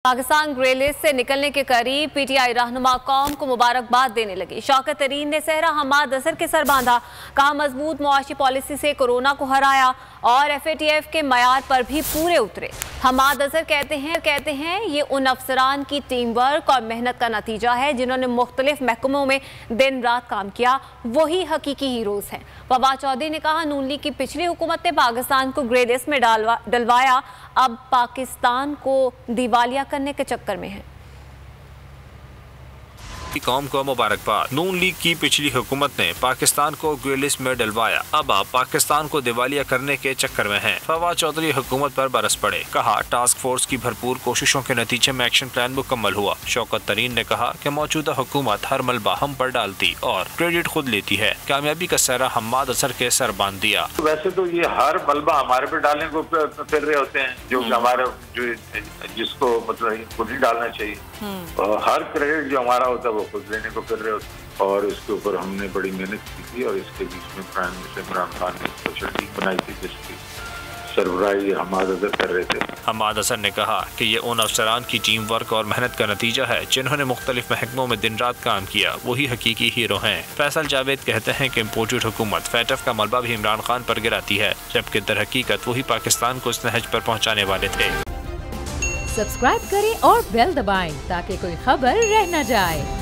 Pakistan grey list से निकलने के करीब पीटीआई रहनुमा कौम को मुबारकबाद देने लगी। शौकत तरीन ने सहरा हमाद अजहर के सर बांधा, कहा मजबूत मुआशी पॉलिसी से कोरोना को हराया और FATF के मयार पर भी पूरे उतरे। हमाद अजहर कहते हैं ये उन अफसरान की टीम वर्क और मेहनत का नतीजा है जिन्होंने मुख्तलिफ महकमों में दिन रात काम किया, वही हकीकी हीरोज हैं। फवाद चौधरी ने कहा नून लीग की पिछली हुकूमत ने पाकिस्तान को ग्रे लिस्ट में डलवाया, अब पाकिस्तान को दिवालिया करने के चक्कर में है। कौम को मुबारकबाद। नून लीग की पिछली हुकूमत ने पाकिस्तान को ग्रे लिस्ट में डलवाया, अब आप पाकिस्तान को दिवालिया करने के चक्कर में हैं। फवाद चौधरी हुकूमत पर बरस पड़े, कहा टास्क फोर्स की भरपूर कोशिशों के नतीजे में एक्शन प्लान मुकम्मल हुआ। शौकत तरीन ने कहा कि मौजूदा हुकूमत हर मलबा हम पर डालती और क्रेडिट खुद लेती है। कामयाबी का सहरा हमाद अजहर के सर बांध दिया। वैसे तो ये हर मलबा हमारे पे डालने को फिर रहे होते हैं, जो हमारे जिसको मतलब खुद ही डालना चाहिए, और हर क्रेडिट जो हमारा होता है वो खुद लेने को फिर रहे होते हैं। और इसके ऊपर हमने बड़ी मेहनत की थी और इसके बीच में प्राइम मिनिस्टर इमरान खान ने स्पेशल टीम बनाई थी जिसकी सरबराही हमाद अजहर कर रहे थे। हमाद अजहर ने कहा कि ये उन अफसरान की टीम वर्क और मेहनत का नतीजा है जिन्होंने मुख्तलिफ महकमों में दिन रात काम किया, वही हकीकी हीरो हैं। फैसल जावेद कहते हैं कि इम्पोर्टेड हुकूमत FATF का मलबा भी इमरान खान पर गिराती है, जबकि दर हकीकत वही पाकिस्तान को इस नहज पर पहुँचाने वाले थे। सब्सक्राइब करें और बेल दबाएं ताकि कोई खबर रह न जाए।